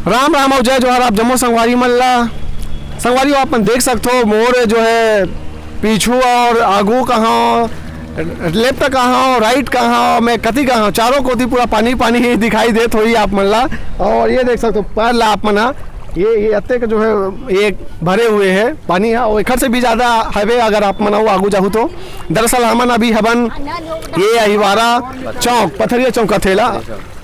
राम राम और जय जोहार। आप जम्मू संगवारी मल्ला संगवारी आप देख सकते हो मोर जो है पीछू और आगू कहाँ, लेफ्ट कहाँ, राइट कहाँ, मैं कति कहाँ, चारों कोती पूरा पानी पानी ही दिखाई देत हुई आप मल्ला। और ये देख सकते हो पहला आप मना ये अत्ते के जो है ये भरे हुए हैं पानी है और इखर से भी ज़्यादा हवे अगर आप मनाओ आगू जाहू तो। दरअसल हमन अभी हवन ये अहिवारा चौक पथरिया चौक कथेला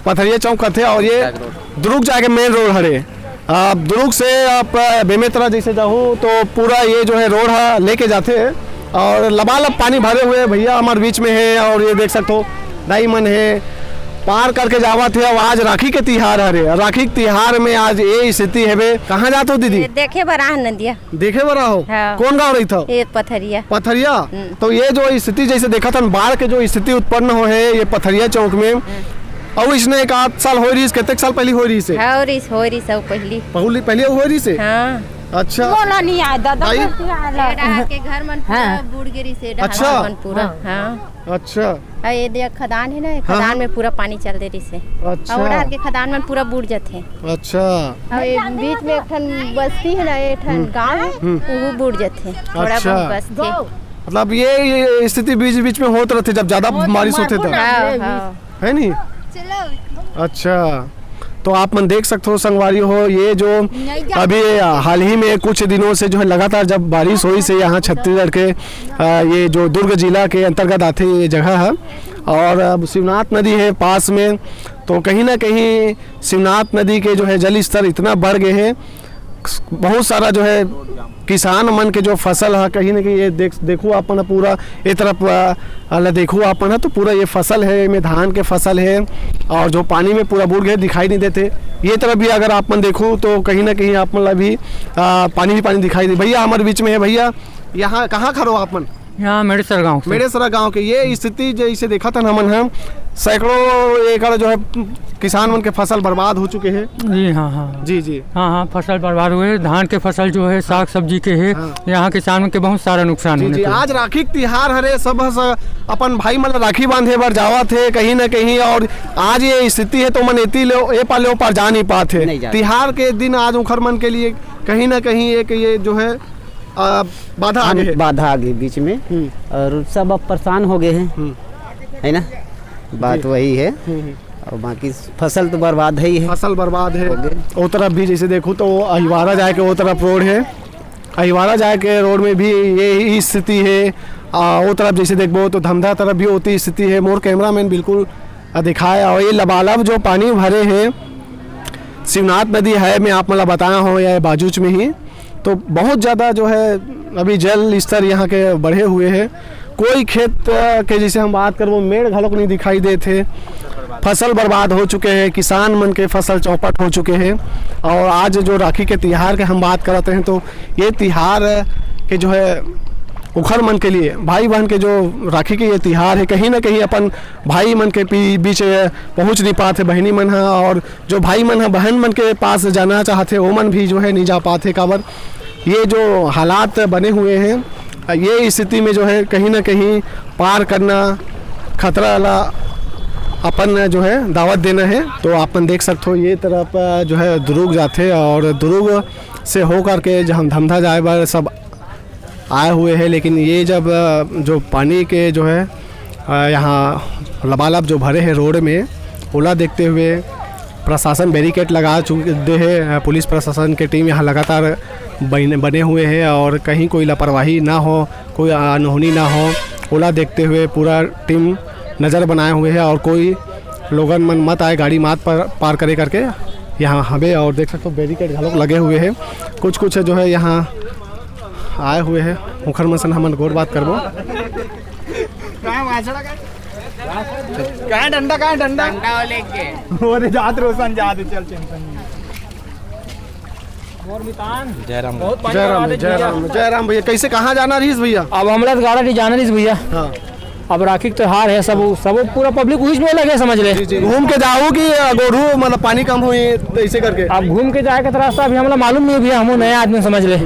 पथरिया चौक कथे और ये दुर्ग जाके मेन रोड हरे। आप दुर्ग से आप बेमेतरा जैसे जाओ तो पूरा ये जो है रोड है लेके जाते हैं और लबालब पानी भरे हुए भैया हमारे बीच में है। और ये देख सकते हो डायमंड है पार करके जावा थे। अब आज राखी के तिहार हरे, राखी के तिहार में आज ये स्थिति है। कहाँ जाते हो दीदी? देखे बरा नदिया। देखे बरा हो? हाँ। कौन गाँव रही था? ये पथरिया। पथरिया। तो ये जो स्थिति जैसे देखा था बाढ़ के जो स्थिति उत्पन्न हो है ये पथरिया चौक में और इसने एक 8 साल हो रही कितने साल पहले हो रही से? हो रही सब पहले हो रही से। हाँ। अच्छा बोला नहीं आ दादा के घर मन पूरा बूढ़ गिरी से अच्छा मन पूरा। हाँ। अच्छा ये देख खदान है ना, खदान में पूरा पानी चल दे रही से। अच्छा और के खदान में पूरा बूढ़ जाते। अच्छा और ये बीच में एक ठन बस्ती है ना, एक ठन गांव है वो बूढ़ जाते थोड़ा बहुत बस्ती। मतलब ये स्थिति बीच बीच में होते रहते जब ज्यादा बारिश होते थे है नहीं? अच्छा तो आप मन देख सकते हो संगवारी हो ये जो अभी हाल ही में कुछ दिनों से जो है लगातार जब बारिश हुई से यहाँ छत्तीसगढ़ के ये जो दुर्ग जिला के अंतर्गत आते ये जगह है और अब शिवनाथ नदी है पास में। तो कहीं ना कहीं शिवनाथ नदी के जो है जल स्तर इतना बढ़ गए हैं, बहुत सारा जो है किसान मन के जो फसल है कहीं ना कहीं ये देखो अपन पूरा ये तरफ देखो अपन है तो पूरा ये फसल है में धान के फसल है और जो पानी में पूरा बूढ़ गए दिखाई नहीं देते। ये तरफ भी अगर आप मन देखो तो कहीं ना कहीं आप मतलब भी पानी ही पानी दिखाई दे। भैया हमारे बीच में है भैया, यहाँ कहाँ खड़ो आप मन? यहाँ मेड़ेसरा गांव के ये स्थिति जैसे देखा था हमन हम सैकड़ों एकड़ जो है किसान मन के फसल बर्बाद हो चुके हैं। जी हाँ जी हाँ फसल बर्बाद हुए। धान के फसल जो है साग सब्जी के है यहाँ किसानों के बहुत सारा नुकसान है। आज राखी तिहार हरे सब अपन भाई मन राखी बांधे बर जावा थे कहीं ना कहीं और आज ये स्थिति है तो मन ए पाले पार जा नहीं पाते। तिहार के दिन आज उखर मन के लिए कहीं ना कहीं एक ये जो है बाधा आ गई बीच में और सब अब परेशान हो गए हैं है ना, बात वही है। और बाकी फसल तो बर्बाद है ही है, फसल बर्बाद है। वो तरफ भी जैसे देखो तो अहिवारा जाए के वो तरफ रोड है, अहिवारा जाए के रोड में भी यही स्थिति है। वो तरफ जैसे देखो तो धमधा तरफ भी होती स्थिति है। मोर कैमरामैन बिल्कुल दिखाया और ये लबालब जो पानी भरे हैं शिवनाथ नदी है मैं आप मतलब बताया हूँ या बाजूच में ही तो बहुत ज़्यादा जो है अभी जल स्तर यहाँ के बढ़े हुए हैं। कोई खेत के जैसे हम बात करें वो मेड़ घलोक नहीं दिखाई देते, फसल बर्बाद हो चुके हैं, किसान मन के फसल चौपट हो चुके हैं। और आज जो राखी के तिहार के हम बात करते हैं तो ये तिहार के जो है उखर मन के लिए भाई बहन के जो राखी के ये तिहार है कहीं ना कहीं अपन भाई मन के बीच पहुंच नहीं पाते बहनी मन है और जो भाई मन है बहन मन के पास जाना चाहते वो मन भी जो है नहीं जा पाते। काबर ये जो हालात बने हुए हैं ये स्थिति में जो है कहीं ना कहीं पार करना खतरा वाला अपन जो है दावत देना है। तो अपन देख सकते हो ये तरफ जो है दुर्ग जाते और दुर्ग से होकर के जहाँ धमधा जाए बार सब आए हुए हैं। लेकिन ये जब जो पानी के जो है यहाँ लबालब जो भरे हैं रोड में ओला देखते हुए प्रशासन बैरिकेड लगा चुके हैं, पुलिस प्रशासन की टीम यहाँ लगातार बने हुए हैं और कहीं कोई लापरवाही ना हो, कोई अनहोनी ना हो, ओला देखते हुए पूरा टीम नज़र बनाए हुए हैं और कोई लोगन मन मत आए गाड़ी मात पर पार करे करके यहाँ हमें। और देख सकते हो बैरिकेड घलोक लगे हुए हैं, कुछ जो है यहाँ आए हुए हैं। मुखर मसन हमन गोर बात करबो डंडा लेके ओरे जात रोशन जात चल जय राम भैया। कैसे कहाँ जाना रही भैया? अब हमरा तो गाड़ा नहीं जाना रही भैया। हाँ। अब राखी त्योहार है सब पूरा पब्लिक उस में लगे समझ ले। घूम के जाओ कि गोरू मतलब पानी कम हुई ऐसे करके अब घूम के जाए का रास्ता अभी हमारा मालूम नहीं भैया, हम नया आदमी समझ ले।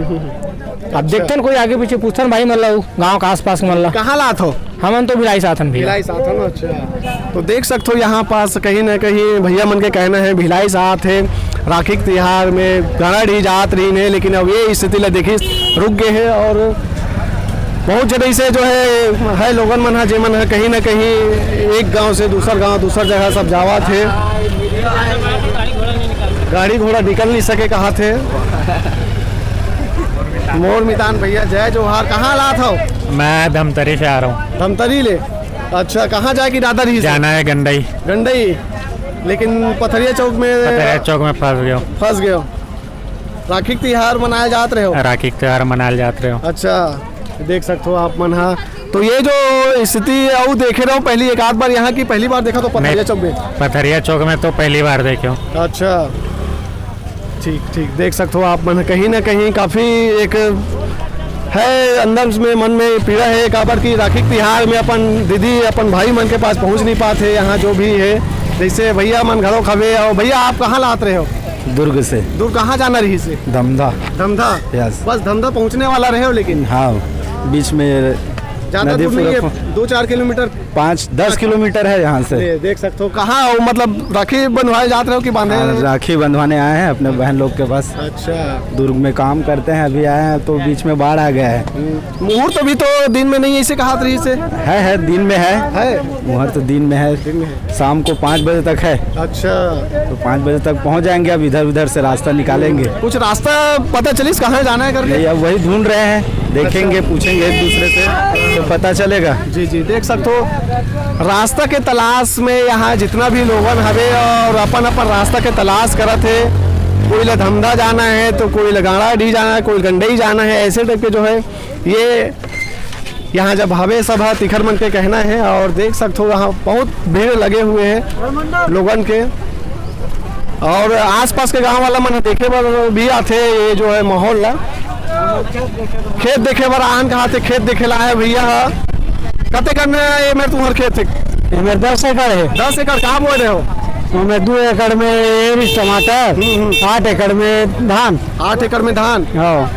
अब देखते कोई आगे पीछे पूछते भाई मतलब गाँव के आस पास मतलब कहाँ लात हो? हमन तो भिलाई साथन भी अच्छा। तो देख सकते हो यहाँ पास कहीं ना कहीं भैया मन के कहना है भिलाई साथ है राखी के तिहार में गाड़ी जात रही है, लेकिन अब ये स्थिति ला देखी रुक गए है और बहुत जगह से जो है लोगन मन है जेमन है कहीं ना कहीं एक गांव से दूसर गांव दूसर जगह सब जावा थे, गाड़ी घोड़ा निकल नहीं सके कहा थे। मोर मितान भैया जय जोहार, कहाँ ला था? मैं धमतरी से आ रहा हूँ। धमतरी ले, अच्छा कहाँ जाएगी दादर ही जाना है गंडई। गंडई, लेकिन पथरिया चौक में फंस गए हो। राखी त्योहार मनाया जात रहे हो? राखी त्योहार मनाया जात रहे हो। अच्छा देख सकते हो आप मन। हाँ तो ये जो स्थिति और देखे रहो पहली एक आध बार यहाँ की पहली बार देखा तो पथरिया चौक में? पथरिया चौक में तो पहली बार देखे हो। अच्छा ठीक ठीक, देख सकते हो आप मन कहीं ना कहीं काफ़ी एक है अंदर में मन में पीड़ा है काबर की राखी त्योहार में अपन दीदी अपन भाई मन के पास पहुँच नहीं पाते यहाँ जो भी है, जैसे भैया मन घरों खबे। और भैया आप कहाँ लात रहे हो? दुर्ग से। दुर्ग कहाँ जाना रही से? धमधा। धमधा, बस धमधा पहुँचने वाला रहे हो? लेकिन हाँ बीच में ज़्यादा दूर नहीं है, 2-4 किलोमीटर 5-10 किलोमीटर है यहाँ से। देख सकते हो। कहाँ हो मतलब राखी बंधवाए जाते रहो कि बांधे? राखी बंधवाने आए हैं अपने बहन लोग के पास। अच्छा, दुर्ग में काम करते हैं, अभी आए हैं तो बीच में बाढ़ आ गया है। मुहूर्त अभी तो दिन में नहीं ऐसे कहा रही से? है दिन में है मुहूर्त दिन में है, शाम को 5 बजे तक है। अच्छा तो 5 बजे तक पहुँच जाएंगे। अब इधर उधर से रास्ता निकालेंगे। कुछ रास्ता पता चलिस कहाँ जाना है करके? अब वही ढूंढ रहे हैं, देखेंगे पूछेंगे एक दूसरे से तो पता चलेगा। जी जी, देख सकते हो रास्ता के तलाश में यहाँ जितना भी लोगन हवे और अपन अपन रास्ता के तलाश करत है। कोई ला धमधा जाना है तो कोई ला गाड़ाढी जाना है, कोई गंडई जाना है, ऐसे टाइप के जो है ये यहाँ जब हवे सब है तिखर मन के कहना है। और देख सकते हो यहाँ बहुत भीड़ लगे हुए हैं लोगन के और आसपास के गांव वाला मन देखे बर भी आते। ये जो है माहौल ला खेत देखे बर आन कहा थे, खेत देखे ला है भैया। कते करने ये मेरे तुम्हारे खेत थे? मेरे 10 एकड़ है। 10 एकड़ कहाँ बोल रहे हो? मैं 2 एकड़ में टमाटर, 8 एकड़ में धान। 8 एकड़ में धान?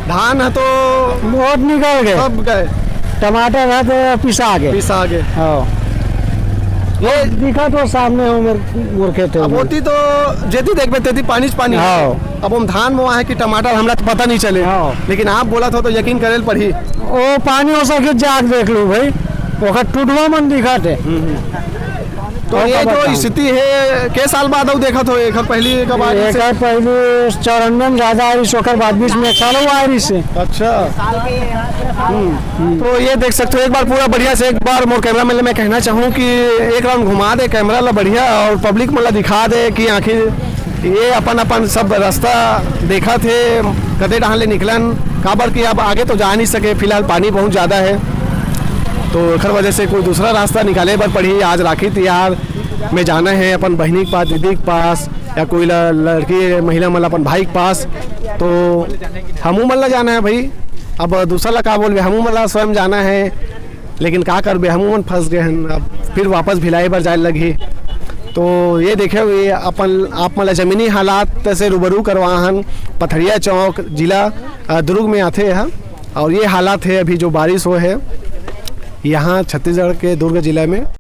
धान है तो बहुत निकल गए, सब गए। टमाटर है तो पिसा गए। ये दिखा तो सामने हो मोर खेत है। अब होती तो जेती देख पे तेती पानी अब हम धान में है कि टमाटर हमरा तो पता नहीं चले। लेकिन आप बोला था तो यकीन करेल पड़ी। ओ पानी हो सके जाग देख लो भाई, ओकर टूटवा मन दिखा थे। तो ये जो स्थिति है के साल बाद अब देखा तो एक पहली पहले 94 में ज्यादा आई, ओकर बाद बीच में 1 साल हुआ आई से। अच्छा तो ये देख सकते हो एक बार पूरा बढ़िया से एक बार मोर कैमरा मैन मैं कहना चाहूँ कि एक राउंड घुमा दे कैमरा ला बढ़िया और पब्लिक मतलब दिखा दे कि आखिर ये अपन अपन सब रास्ता देखा थे कदे डहान ले निकलन काबर की अब आगे तो जा नहीं सके, फिलहाल पानी बहुत ज़्यादा है तो एकर वजह से कोई दूसरा रास्ता निकाले बर पड़ी। आज राखी त्योहार में जाना है अपन बहनी के पास, दीदी के पास या कोई लड़की महिला मतलब अपन भाई के पास, तो हमू मल्ला जाना है भाई। अब दूसरा ला का बोल हमू मल्ला स्वयं जाना है, लेकिन का कर हमू मन फंस गए हैं, अब फिर वापस भिलाई बार जाए लगी। तो ये देखे ये अपन आप मतलब ज़मीनी हालात से रूबरू करवाहन पथरिया चौक जिला दुर्ग में आते हैं और ये हालात है अभी जो बारिश हो है यहाँ छत्तीसगढ़ के दुर्ग जिला में।